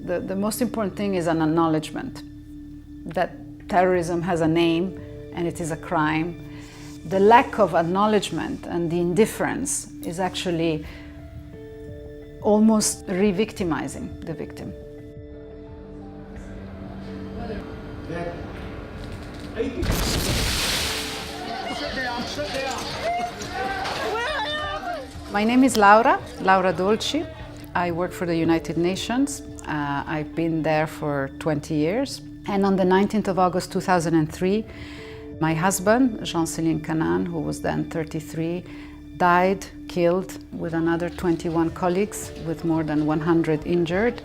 The most important thing is an acknowledgement that terrorism has a name and it is a crime. The lack of acknowledgement and the indifference is actually almost re-victimizing the victim. My name is Laura Dolci. I work for the United Nations. I've been there for 20 years. And on the 19th of August 2003, my husband, Jean-Céline Canan, who was then 33, died, killed with another 21 colleagues, with more than 100 injured,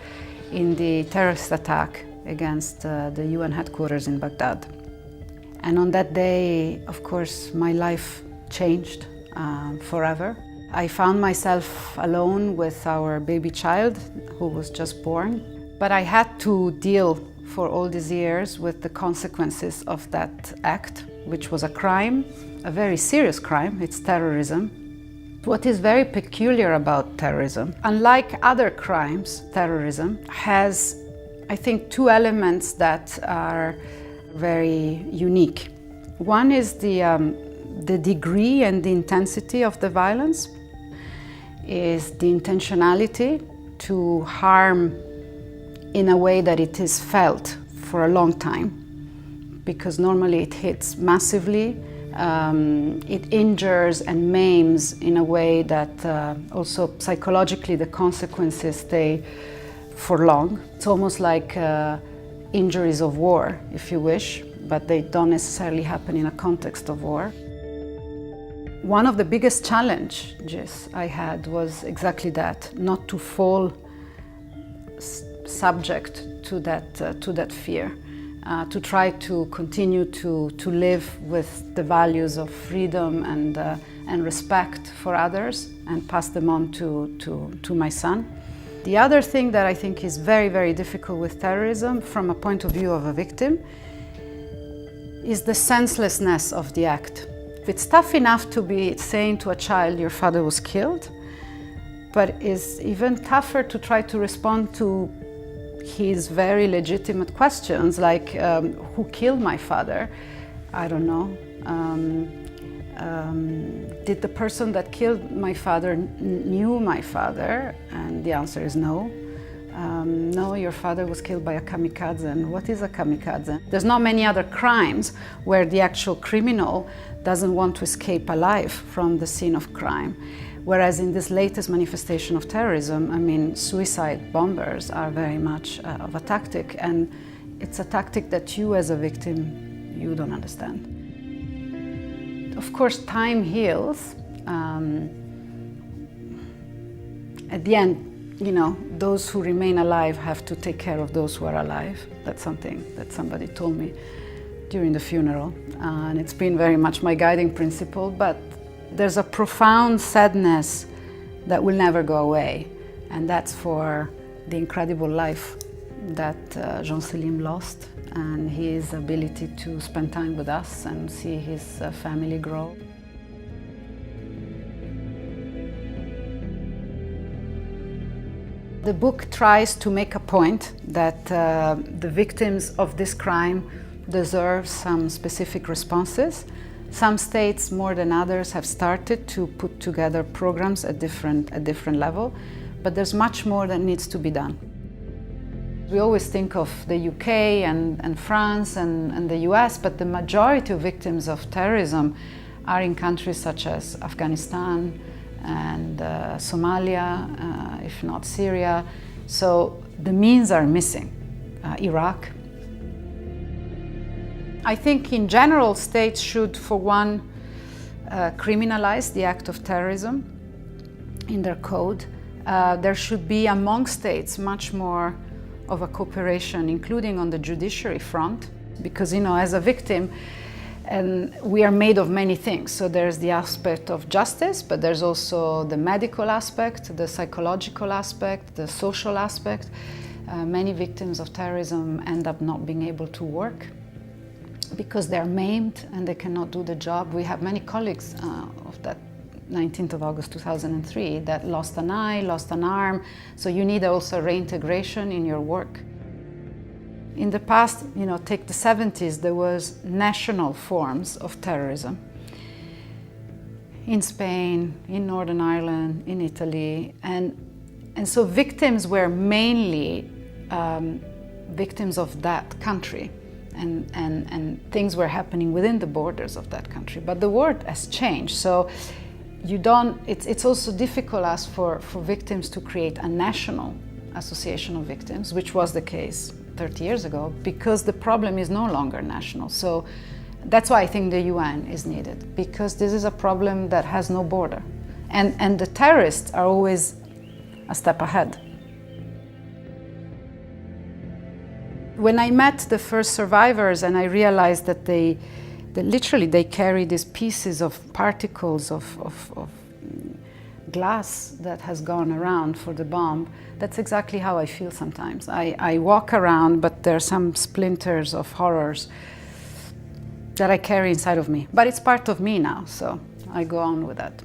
in the terrorist attack against the UN headquarters in Baghdad. And on that day, of course, my life changed forever. I found myself alone with our baby child, who was just born. But I had to deal for all these years with the consequences of that act, which was a crime, a very serious crime. It's terrorism. What is very peculiar about terrorism, unlike other crimes, terrorism has, I think, two elements that are very unique. One is the degree and the intensity of the violence, is the intentionality to harm in a way that it is felt for a long time, because normally it hits massively, it injures and maims in a way that also psychologically the consequences stay for long. It's almost like injuries of war, if you wish, but they don't necessarily happen in a context of war. One of the biggest challenges I had was exactly that, not to fall subject to that fear, to try to continue to live with the values of freedom and respect for others and pass them on to my son. The other thing that I think is very, very difficult with terrorism from a point of view of a victim is the senselessness of the act. It's tough enough to be saying to a child, your father was killed, but it's even tougher to try to respond to his very legitimate questions, like, who killed my father? I don't know. Did the person that killed my father knew my father? And the answer is no. No, your father was killed by a kamikaze. And what is a kamikaze? There's not many other crimes where the actual criminal doesn't want to escape alive from the scene of crime. Whereas in this latest manifestation of terrorism, I mean, suicide bombers are very much of a tactic, and it's a tactic that you as a victim, you don't understand. Of course, time heals. At the end, you know, those who remain alive have to take care of those who are alive. That's something that somebody told me during the funeral, and it's been very much my guiding principle, but there's a profound sadness that will never go away, and that's for the incredible life that Jean-Céline lost, and his ability to spend time with us and see his family grow. The book tries to make a point that the victims of this crime deserve some specific responses. Some states, more than others, have started to put together programs at different level, but there's much more that needs to be done. We always think of the UK and France and the US, but the majority of victims of terrorism are in countries such as Afghanistan and Somalia, if not Syria. So the means are missing. Iraq. I think in general states should, for one, criminalize the act of terrorism in their code. There should be among states much more of a cooperation, including on the judiciary front, because, you know, as a victim, and we are made of many things. So there's the aspect of justice, but there's also the medical aspect, the psychological aspect, the social aspect. Many victims of terrorism end up not being able to work because they're maimed and they cannot do the job. We have many colleagues of that 19th of August 2003 that lost an eye, lost an arm, so you need also reintegration in your work. In the past, take the 70s, there was national forms of terrorism. In Spain, in Northern Ireland, in Italy, and so victims were mainly victims of that country, and things were happening within the borders of that country. But the world has changed, so it's also difficult for victims to create a national association of victims, which was the case 30 years ago, because the problem is no longer national. So that's why I think the UN is needed, because this is a problem that has no border. And the terrorists are always a step ahead. When I met the first survivors and I realized that they literally carry these pieces of particles of glass that has gone around for the bomb, that's exactly how I feel sometimes. I walk around, but there are some splinters of horrors that I carry inside of me. But it's part of me now, so I go on with that.